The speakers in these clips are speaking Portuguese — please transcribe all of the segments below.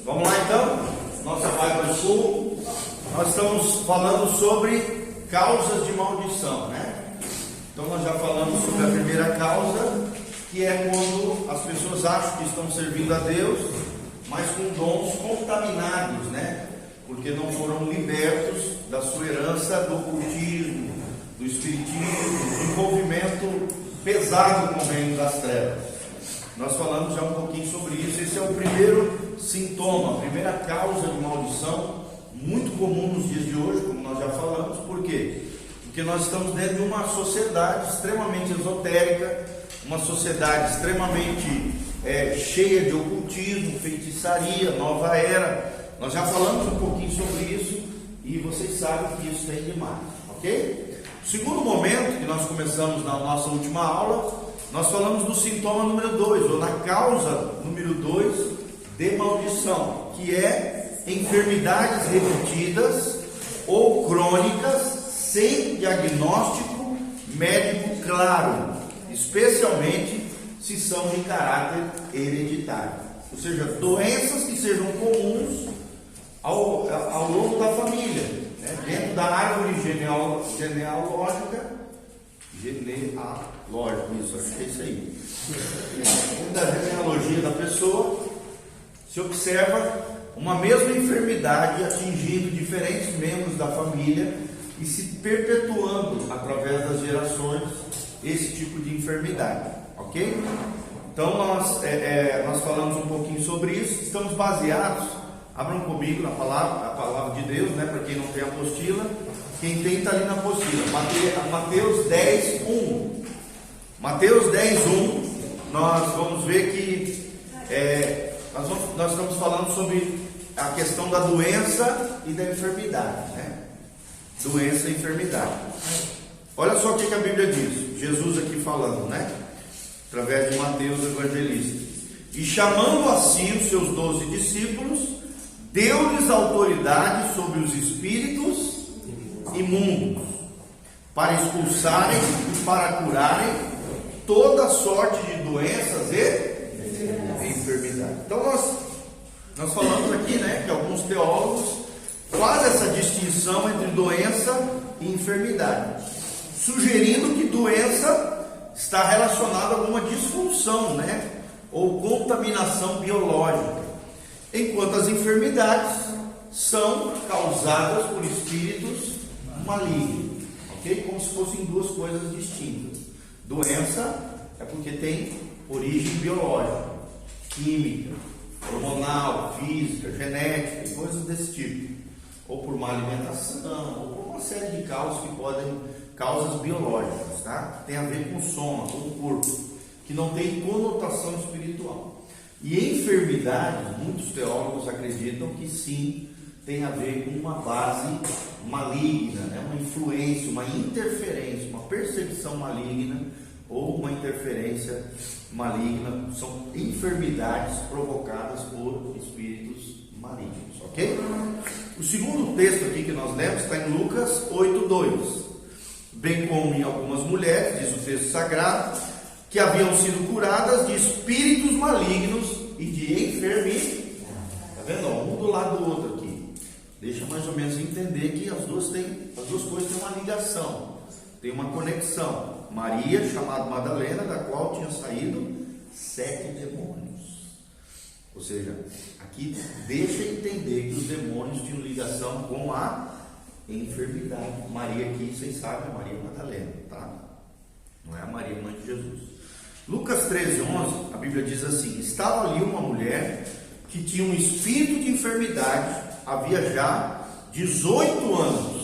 Vamos lá então, nossa Bible School. Nós estamos falando sobre causas de maldição, né? Então nós já falamos sobre a primeira causa, que é quando as pessoas acham que estão servindo a Deus, mas com dons contaminados, né? Porque não foram libertos da sua herança do ocultismo, do espiritismo, do envolvimento pesado com o reino das trevas. Nós falamos já um pouquinho sobre isso. Esse é o primeiro sintoma, a primeira causa de maldição, muito comum nos dias de hoje, como nós já falamos. Por quê? Porque nós estamos dentro de uma sociedade extremamente esotérica, uma sociedade extremamente cheia de ocultismo, feitiçaria, nova era. Nós já falamos um pouquinho sobre isso e vocês sabem que isso tem demais, ok? O segundo momento que nós começamos na nossa última aula, nós falamos do sintoma número 2, ou na causa número 2 de maldição, que é enfermidades repetidas ou crônicas sem diagnóstico médico claro, especialmente se são de caráter hereditário, ou seja, doenças que sejam comuns ao longo da família, né? Dentro da árvore genealógica, isso, acho que é isso aí. Dentro da genealogia da pessoa, se observa uma mesma enfermidade atingindo diferentes membros da família e se perpetuando através das gerações esse tipo de enfermidade, ok? Então nós falamos um pouquinho sobre isso, estamos baseados, abram comigo na palavra de Deus, né? Para quem não tem apostila, quem tem está ali na apostila, Mateus 10:1. Mateus 10:1, nós vamos ver que nós estamos falando sobre a questão da doença e da enfermidade, né? Doença e enfermidade. Olha só o que a Bíblia diz, Jesus aqui falando, né? Através de Mateus, o evangelista. E chamando a si os seus 12 discípulos, deu-lhes autoridade sobre os espíritos imundos, para expulsarem e para curarem toda sorte de doenças e enfermidades. Então nós falamos aqui, né, que alguns teólogos fazem essa distinção entre doença e enfermidade, sugerindo que doença está relacionada a alguma disfunção, né, ou contaminação biológica, enquanto as enfermidades são causadas por espíritos malignos, ok? Como se fossem duas coisas distintas. Doença é porque tem origem biológica, química, hormonal, física, genética e coisas desse tipo, ou por má alimentação, ou por uma série de causas que causas biológicas, tá? Tem a ver com o soma, com o corpo, que não tem conotação espiritual. E enfermidade, muitos teólogos acreditam que sim, tem a ver com uma base maligna, né? Uma influência, uma interferência, uma perseguição maligna ou uma interferência maligna. São enfermidades provocadas por espíritos malignos, ok? O segundo texto aqui que nós lemos está em Lucas 8:2. Bem como em algumas mulheres, diz o texto sagrado, que haviam sido curadas de espíritos malignos e de enfermidades. Está vendo? Um do lado do outro aqui. Deixa mais ou menos entender que as duas coisas têm uma ligação, tem uma conexão. Maria, chamada Madalena, da qual tinham saído 7 demônios. Ou seja, aqui deixa entender que os demônios tinham ligação com a enfermidade. Maria aqui, vocês sabem, é Maria Madalena, tá? Não é a Maria, mãe de Jesus. Lucas 13:11, a Bíblia diz assim: estava ali uma mulher que tinha um espírito de enfermidade, havia já 18 anos,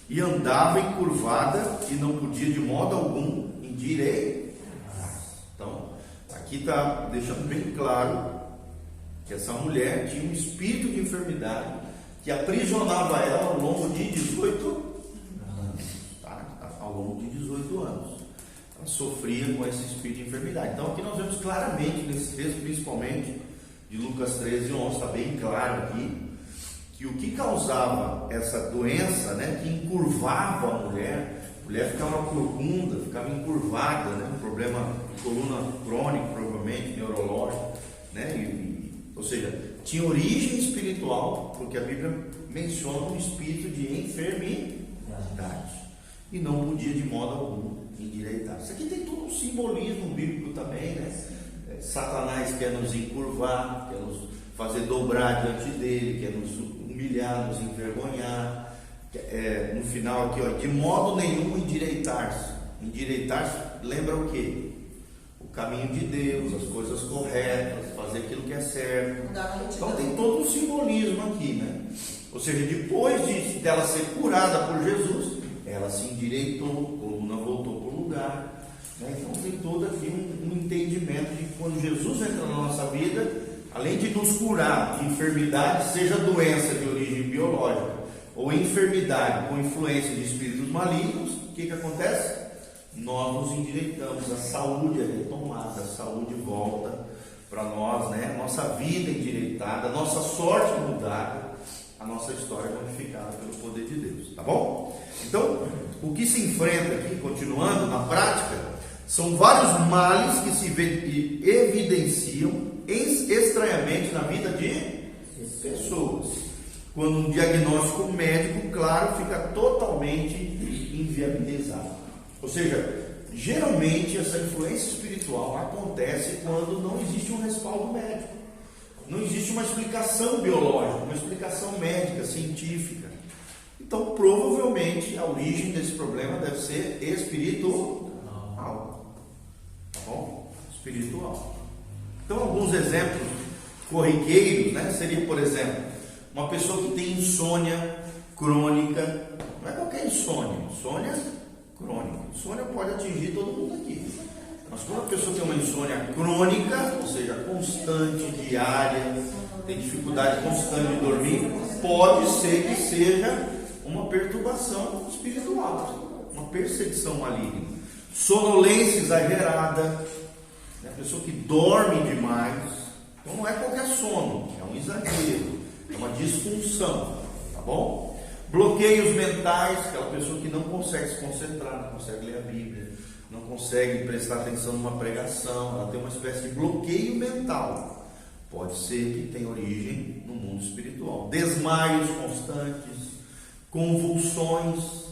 e andava encurvada e não podia de modo algum endireitar. Então, aqui está deixando bem claro que essa mulher tinha um espírito de enfermidade que aprisionava ela ao longo de 18 anos, tá? Ao longo de 18 anos. Ela sofria com esse espírito de enfermidade. Então aqui nós vemos claramente nesse texto, principalmente de Lucas 13:11, está bem claro aqui, que o que causava essa doença, né, que encurvava a mulher ficava corcunda, ficava encurvada, né, um problema de coluna crônico, provavelmente, neurológico, né, ou seja, tinha origem espiritual, porque a Bíblia menciona um espírito de enfermidade e não podia de modo algum endireitar. Isso aqui tem todo um simbolismo bíblico também, né? Satanás quer nos encurvar, quer nos fazer dobrar diante dele, quer nos humilhar, nos envergonhar. No final aqui, ó, de modo nenhum endireitar-se. Endireitar-se lembra o quê? O caminho de Deus, as coisas corretas, fazer aquilo que é certo. Então tem todo um simbolismo aqui, né? Ou seja, depois dela ser curada por Jesus, ela se endireitou, a coluna voltou para o lugar, né? Então tem todo aqui um entendimento de que quando Jesus entra na nossa vida, além de nos curar de enfermidade, seja doença de origem biológica ou enfermidade com influência de espíritos malignos, o que acontece? Nós nos endireitamos, a saúde é retomada, a saúde volta para nós, né? Nossa vida endireitada, nossa sorte mudada, a nossa história modificada pelo poder de Deus, tá bom? Então, o que se enfrenta aqui, continuando na prática, são vários males que se evidenciam estranhamente na vida de pessoas, quando um diagnóstico médico, claro, fica totalmente inviabilizado. Ou seja, geralmente essa influência espiritual acontece quando não existe um respaldo médico, não existe uma explicação biológica, uma explicação médica, científica. Então, provavelmente, a origem desse problema deve ser espiritual. Tá bom? Espiritual. Então, alguns exemplos corriqueiros, né? Seria, por exemplo, uma pessoa que tem insônia crônica. Não é qualquer insônia, insônia crônica. Insônia pode atingir todo mundo aqui. Mas quando a pessoa tem uma insônia crônica, ou seja, constante, diária, tem dificuldade constante de dormir, pode ser que seja uma perturbação espiritual, uma perseguição maligna. Sonolência exagerada, né? A pessoa que dorme demais. Então não é qualquer sono, é um exagero, é uma disfunção, tá bom? Bloqueios mentais, aquela pessoa que não consegue se concentrar, não consegue ler a Bíblia, não consegue prestar atenção numa pregação, ela tem uma espécie de bloqueio mental. Pode ser que tenha origem no mundo espiritual. Desmaios constantes, convulsões,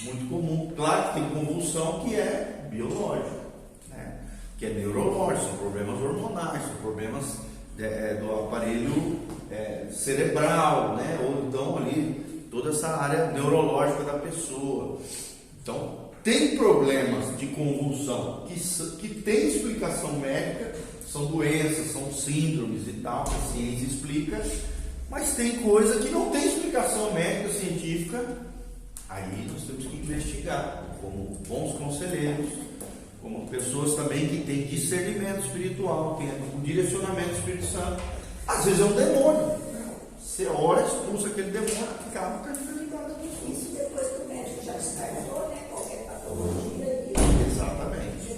muito comum. Claro que tem convulsão que é biológica, né? Que é neurológico, são problemas hormonais, são problemas do aparelho cerebral, né? Ou então ali toda essa área neurológica da pessoa. Então, tem problemas de convulsão que tem explicação médica, são doenças, são síndromes e tal, que a ciência explica, mas tem coisa que não tem explicação médica, científica. Aí nós temos que investigar, como bons conselheiros, como pessoas também que têm discernimento espiritual, têm um direcionamento do Espírito Santo. Às vezes é um demônio, né? Você ora, expulsa aquele demônio, acaba com a enfermidade da pessoa. Isso depois que o médico já descartou, né? Qualquer patologia. Exatamente.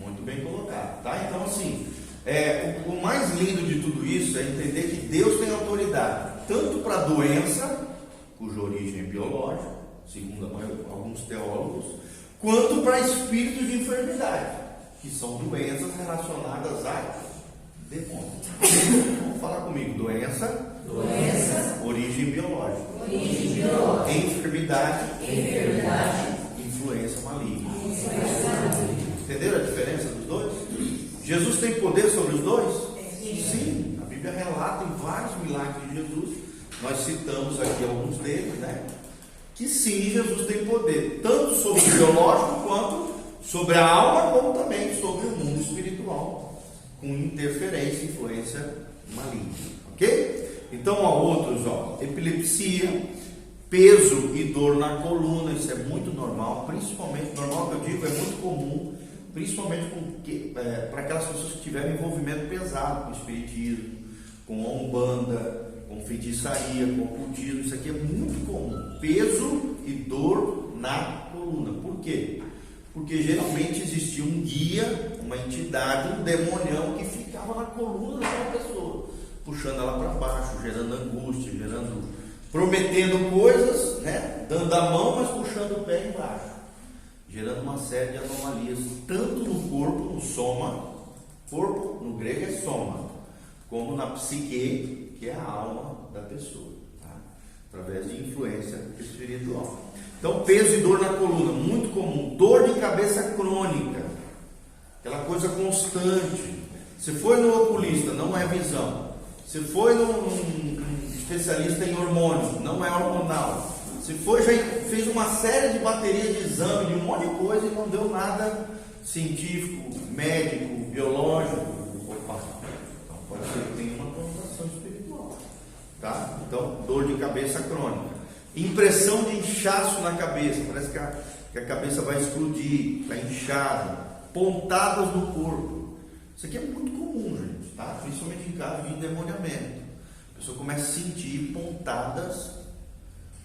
Muito bem colocado, tá? Então, assim, o mais lindo de tudo isso é entender que Deus tem autoridade, tanto para a doença, cuja origem é biológica, segundo alguns teólogos, quanto para espíritos de enfermidade, que são doenças relacionadas a demônios. Vamos falar comigo. Doença, origem biológica, enfermidade, influência maligna. Entenderam a diferença dos dois? Jesus tem poder sobre os dois? Sim. A Bíblia relata em vários milagres de Jesus. Nós citamos aqui alguns deles, né? Que sim, Jesus tem poder, tanto sobre o biológico quanto sobre a alma, como também sobre o mundo espiritual, com interferência, influência maligna. Ok? Então, há outros, epilepsia, peso e dor na coluna, isso é muito normal, principalmente, normal que eu digo, é muito comum, principalmente para aquelas pessoas que tiverem envolvimento pesado com espiritismo, com a umbanda, com feitiçaria, com ocultismo. Isso aqui é muito comum, peso e dor na coluna. Por quê? Porque geralmente existia um guia, uma entidade, um demonião que ficava na coluna daquela pessoa, puxando ela para baixo, gerando angústia, prometendo coisas, né? Dando a mão, mas puxando o pé embaixo, gerando uma série de anomalias, tanto no corpo, no soma. Corpo no grego é soma, como na psique, que é a alma da pessoa, tá? Através de influência espiritual. Então, peso e dor na coluna, muito comum. Dor de cabeça crônica, aquela coisa constante. Se foi no oculista, não é visão. Se foi num especialista em hormônios, não é hormonal. Se foi, já fez uma série de bateria de exame, de um monte de coisa e não deu nada científico, médico, biológico. Opa, então pode ser que tenha uma conotação espiritual, tá? Então, dor de cabeça crônica. Impressão de inchaço na cabeça, parece que a cabeça vai explodir, está inchada. Pontadas no corpo. Isso aqui é muito comum, gente, tá? Principalmente em caso de endemoniamento. A pessoa começa a sentir pontadas,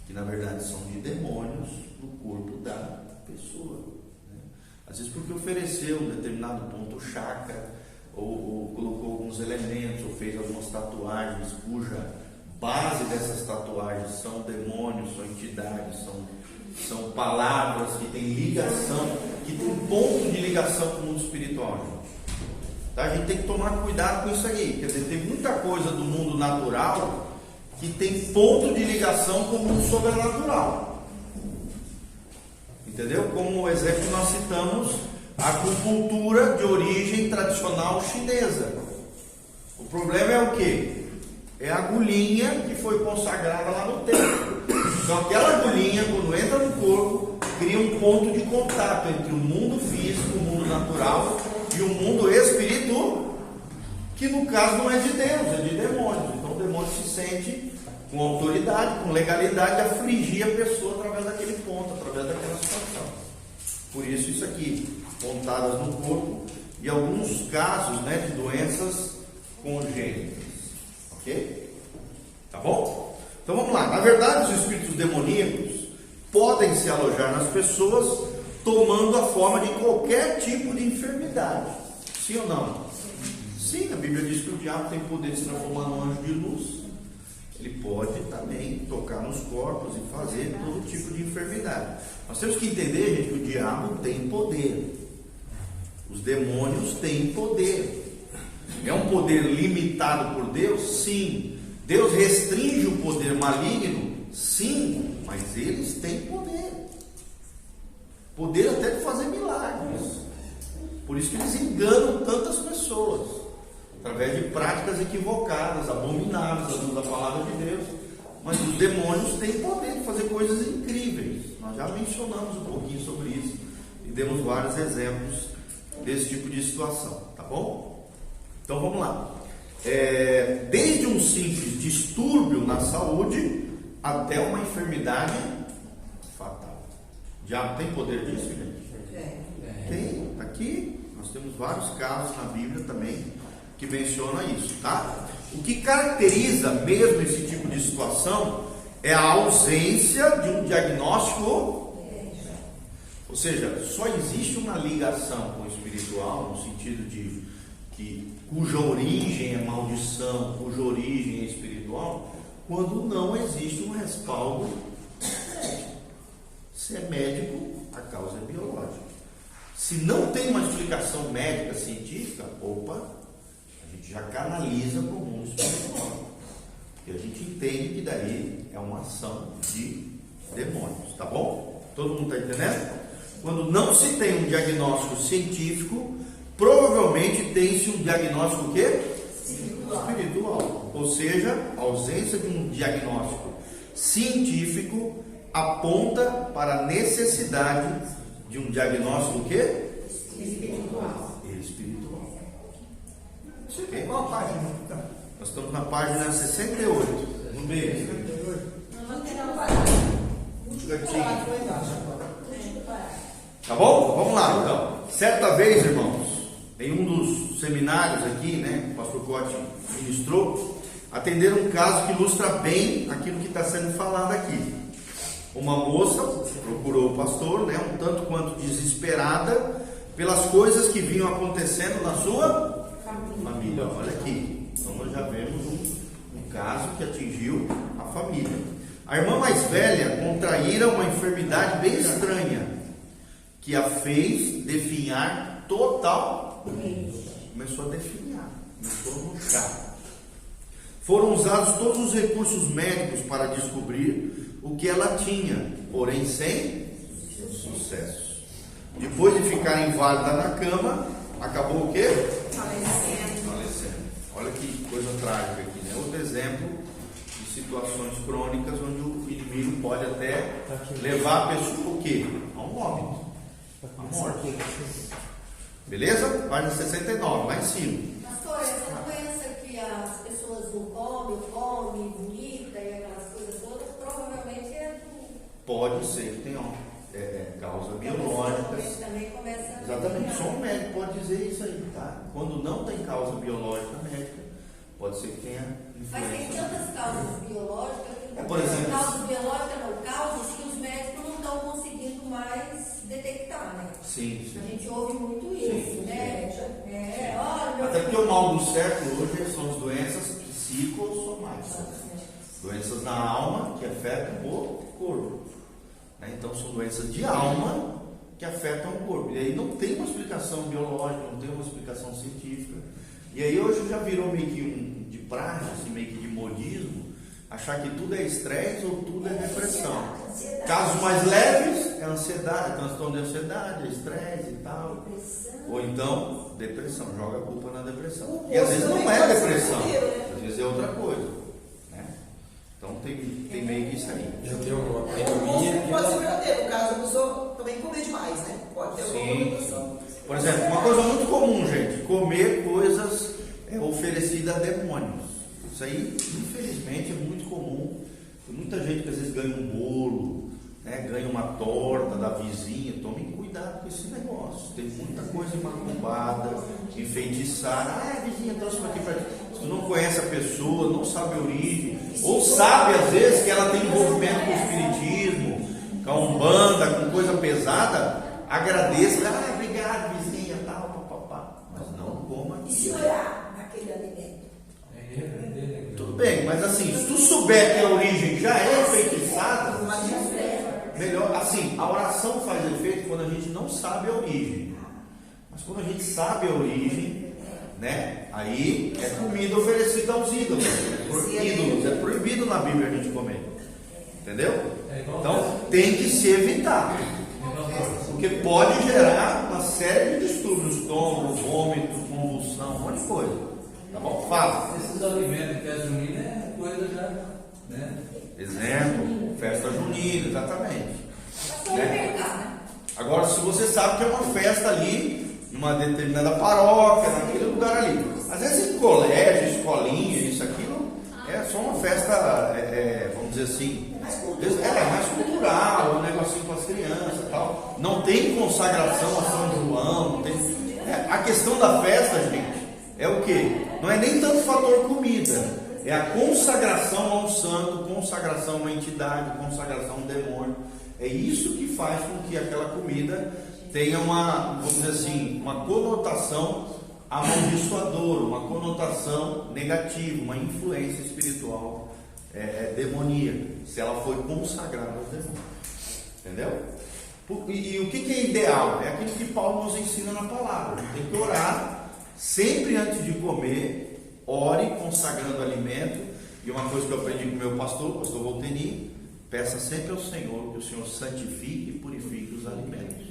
que na verdade são de demônios, no corpo da pessoa, né? Às vezes porque ofereceu um determinado ponto chakra, ou colocou alguns elementos, ou fez algumas tatuagens cuja base dessas tatuagens são demônios, são entidades, são palavras que têm ligação, que tem ponto de ligação com o mundo espiritual, gente. Tá? A gente tem que tomar cuidado com isso aí. Quer dizer, tem muita coisa do mundo natural que tem ponto de ligação com o mundo sobrenatural. Entendeu? Como exemplo, nós citamos a acupuntura de origem tradicional chinesa. O problema é o quê? É a agulhinha que foi consagrada lá no templo. Então aquela agulhinha, quando entra no corpo, cria um ponto de contato entre o mundo físico, o mundo natural e o mundo espiritual, que no caso não é de Deus, é de demônios. Então o demônio se sente com autoridade, com legalidade, de afligir a pessoa através daquele ponto, através daquela situação. Por isso aqui, pontadas no corpo e alguns casos, né, de doenças congênitas. Ok? Tá bom? Então vamos lá. Na verdade, os espíritos demoníacos podem se alojar nas pessoas tomando a forma de qualquer tipo de enfermidade. Sim ou não? Sim, a Bíblia diz que o diabo tem poder de se transformar num anjo de luz. Ele pode também tocar nos corpos e fazer todo tipo de enfermidade. Nós temos que entender, gente, que o diabo tem poder. Os demônios têm poder. É um poder limitado por Deus? Sim. Deus restringe o poder maligno? Sim. Mas eles têm poder. Poder até de fazer milagres. Por isso que eles enganam tantas pessoas, através de práticas equivocadas, abomináveis, à luz da palavra de Deus. Mas os demônios têm poder de fazer coisas incríveis. Nós já mencionamos um pouquinho sobre isso e demos vários exemplos desse tipo de situação, tá bom? Então vamos lá. Desde um simples distúrbio na saúde até uma enfermidade fatal. Já tem poder disso, gente? Tem. Aqui nós temos vários casos na Bíblia também que mencionam isso, tá? O que caracteriza mesmo esse tipo de situação é a ausência de um diagnóstico. Ou seja, só existe uma ligação com o espiritual, no sentido de cuja origem é maldição, cuja origem é espiritual, quando não existe um respaldo médico. Se é médico, a causa é biológica. Se não tem uma explicação médica, científica, a gente já canaliza para o mundo espiritual. E a gente entende que daí é uma ação de demônios, tá bom? Todo mundo está entendendo? Quando não se tem um diagnóstico científico, provavelmente tem-se um diagnóstico o quê? Espiritual. Ou seja, a ausência de um diagnóstico científico aponta para a necessidade de um diagnóstico o quê? Espiritual. Isso aqui. Qual página? Nós estamos na página 68. No meio. Tá bom? Vamos lá, então. Certa vez, irmãos, em um dos seminários aqui, né, o pastor Cote ministrou, atenderam um caso que ilustra bem aquilo que está sendo falado aqui. Uma moça procurou o pastor, né, um tanto quanto desesperada pelas coisas que vinham acontecendo na sua família. Olha aqui, então nós já vemos um caso que atingiu a família. A irmã mais velha contraíra uma enfermidade bem estranha, que a fez definhar total. Começou a definhar, começou a murchar. Foram usados todos os recursos médicos para descobrir o que ela tinha, porém sem sucesso. Depois de ficar inválida na cama, acabou o quê? Falecendo. Olha que coisa trágica aqui, né? Outro exemplo de situações crônicas onde o inimigo pode até levar a pessoa o quê? A um óbito, a morte. Beleza? Página 69, lá em cima. Pastor, essa doença que as pessoas não comem, bonita e aquelas coisas todas, provavelmente é do... Pode ser que tenha causa biológica. Também começa. Exatamente, só um médico pode dizer isso aí, tá? Quando não tem causa biológica médica, pode ser que tenha Mas tem influência. tantas causas biológicas que Por exemplo, causas biológicas não, causas que os médicos não estão conseguindo mais detectar, né? sim. A gente ouve muito isso, Sim, né? Olha, meu Até porque o mal do século hoje são as doenças psicossomáticas. Doenças na alma que afetam o corpo. Né? Então são doenças de alma que afetam o corpo. E aí não tem uma explicação biológica, não tem uma explicação científica. E aí hoje já virou meio que de praxe, assim, meio que de modismo, achar que tudo é estresse ou tudo é depressão. Casos mais leves é ansiedade, transtorno de ansiedade, é estresse e tal. Ou então, depressão, joga a culpa na depressão. E às vezes não é depressão, às vezes é outra coisa. Né? Então tem meio que isso aí. Já deu uma O pandemia. pode ser verdadeiro, no caso da pessoa também comer demais, né? Pode ter alguma Sim. conotação. Por exemplo, uma coisa muito comum, gente, comer coisas oferecidas a demônios. Isso aí, infelizmente, é muito comum. Tem muita gente que às vezes ganha um bolo, né, ganha uma torta da vizinha. Tomem cuidado com esse negócio. Tem muita coisa macumbada, enfeitiçada. Vizinha, trouxe aqui para ti. Se tu não conhece a pessoa, não sabe a origem, ou sabe às vezes que ela tem envolvimento com o espiritismo, com a umbanda, com coisa pesada, agradeça. Obrigado, vizinha, tal, papapá. Mas não coma E se aquilo. olhar naquele alimento? Tudo bem, mas assim, se tu souber que a origem já é enfeitiçada, melhor. Assim, a oração faz efeito quando a gente não sabe a origem. Mas quando a gente sabe a origem, né? Aí é comida oferecida aos ídolos. É proibido na Bíblia a gente comer. Entendeu? Então tem que se evitar. Porque pode gerar uma série de distúrbios, estômago, vômito, convulsão, um monte de coisa. Tá bom? Fala. Esses alimentos de festa junina é coisa já, né? Exemplo, festa junina, exatamente. Pastor, né? Agora, se você sabe que é uma festa ali, numa determinada paróquia, naquele lugar ali. Às vezes em colégio, escolinha, isso, aquilo, é só uma festa, vamos dizer assim, mais cultural, um negocinho com as crianças e tal. Não tem consagração a São João, não tem. A questão da festa, gente, é o quê? Não é nem tanto o fator comida, é a consagração a um santo, consagração a uma entidade, consagração a um demônio. É isso que faz com que aquela comida tenha uma, vamos dizer assim, uma conotação amaldiçoadora, uma conotação negativa, uma influência espiritual demoníaca, se ela foi consagrada aos demônios. Entendeu? E o que é ideal? É aquilo que Paulo nos ensina na palavra. Tem que orar sempre antes de comer, ore consagrando o alimento. E uma coisa que eu aprendi com o meu pastor, o pastor Volteni, peça sempre ao Senhor que o Senhor santifique e purifique os alimentos.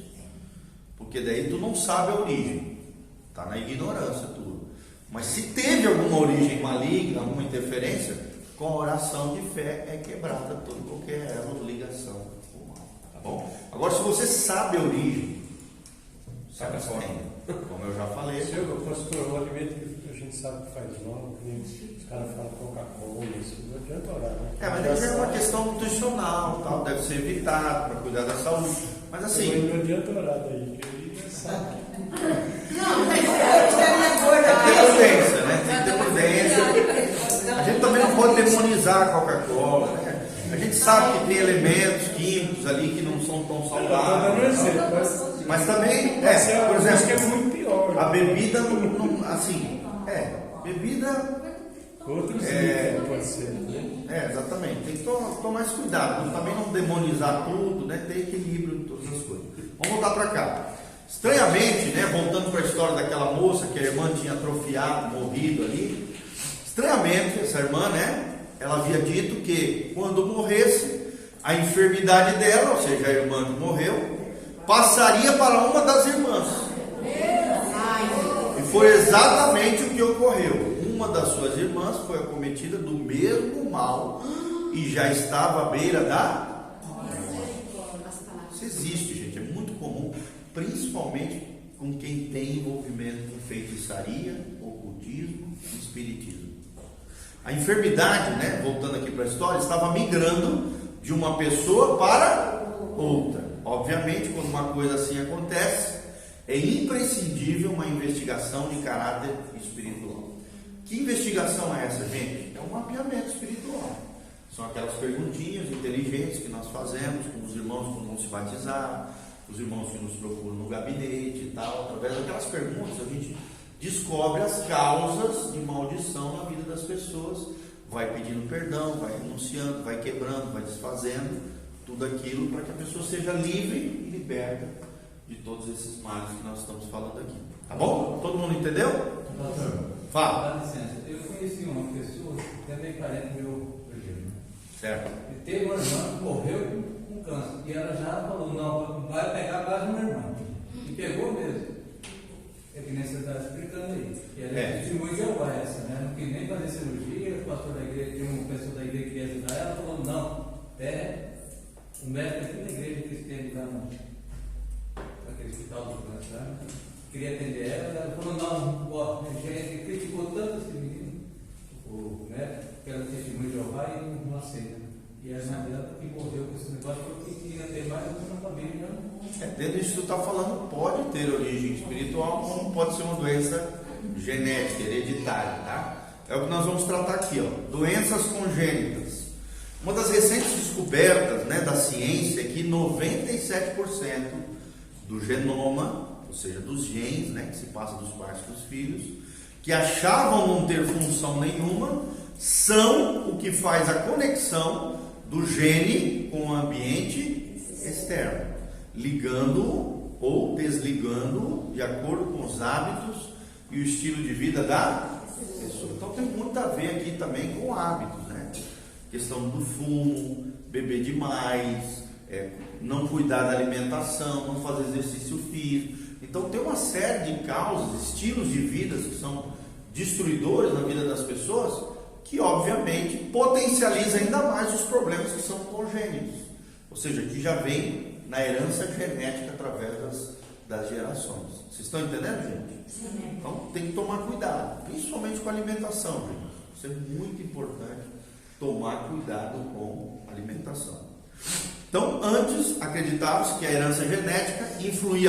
Porque daí tu não sabe a origem, está na ignorância tudo. Mas se teve alguma origem maligna, alguma interferência, com a oração de fé é quebrada toda qualquer ligação com o mal. Tá bom? Agora, se você sabe a origem, sabe a forma. Como eu já falei. Pastor, o alimento que a gente sabe que faz mal, os caras falam Coca-Cola, isso não adianta orar, né? Mas é uma questão nutricional, tal, deve ser evitado para cuidar da saúde. Mas assim. Não adianta orar daí, que ele já sabe. Tem que ter prudência, né? Tem que ter prudência. A gente também não pode demonizar a Coca-Cola, né? A gente sabe que tem elementos químicos ali que não são tão saudáveis. Mas também, por exemplo, é muito pior. A bebida não assim, bebida. Outros pode ser, né? Exatamente. Tem que tomar mais cuidado, também não demonizar tudo, né? Ter equilíbrio em todas as coisas. Vamos voltar para cá. Estranhamente, né? Voltando para a história daquela moça que a irmã tinha atrofiado, morrido ali. Estranhamente, essa irmã, né? Ela havia dito que quando morresse, a enfermidade dela, ou seja, a irmã que morreu, passaria para uma das irmãs. E foi exatamente o que ocorreu. Uma das suas irmãs foi acometida do mesmo mal e já estava à beira da morte. Isso existe, gente, é muito comum, principalmente com quem tem envolvimento com feitiçaria, ocultismo, espiritismo. A enfermidade, né, voltando aqui para a história, estava migrando de uma pessoa para outra. Obviamente, quando uma coisa assim acontece, é imprescindível uma investigação de caráter espiritual. Que investigação é essa, gente? É um mapeamento espiritual. São aquelas perguntinhas inteligentes que nós fazemos com os irmãos quando vão se batizar, os irmãos que nos procuram no gabinete e tal. Através daquelas perguntas a gente descobre as causas de maldição na vida das pessoas, vai pedindo perdão, vai renunciando, vai quebrando, vai desfazendo tudo aquilo para que a pessoa seja livre e liberta de todos esses males que nós estamos falando aqui. Tá bom? Todo mundo entendeu? Pastor, Fala. dá licença. Eu conheci uma pessoa, também parente meu, né? Certo. E teve uma irmã que morreu com câncer. E ela já falou, não, vai pegar quase uma irmã. E pegou mesmo. É que nem você está explicando aí. E ela é testemunha de Jeová essa, né? Não quis nem fazer cirurgia, o pastor da igreja, tinha uma pessoa da igreja que queria ajudar ela, falou, não, o médico aqui na igreja que queria ajudar naquele hospital do câncer, né? Queria atender ela falou, não, ó, gente criticou tanto esse menino, o médico, que era testemunha de Jeová e não aceita. E a irmã dela que morreu com esse negócio porque queria ter mais uma família. Dentro disso que tu está falando, pode ter origem espiritual, como pode ser uma doença genética, hereditária, tá? É o que nós vamos tratar aqui, ó. Doenças congênitas. Uma das recentes descobertas, né, da ciência é que 97% do genoma, ou seja, dos genes, né, que se passa dos pais para os filhos, que achavam não ter função nenhuma, são o que faz a conexão do gene com o ambiente externo, ligando ou desligando de acordo com os hábitos e o estilo de vida da pessoa. Então tem muito a ver aqui também com hábitos, né? Questão do fumo, beber demais, não cuidar da alimentação, não fazer exercício físico. Então tem uma série de causas, estilos de vida que são destruidores na vida das pessoas, que obviamente potencializa ainda mais os problemas que são congênitos, ou seja, que já vem na herança genética através das gerações. Vocês estão entendendo, gente? Sim. Então tem que tomar cuidado, principalmente com a alimentação, gente. Isso é muito importante, tomar cuidado com a alimentação. Então, antes acreditava-se que a herança genética influía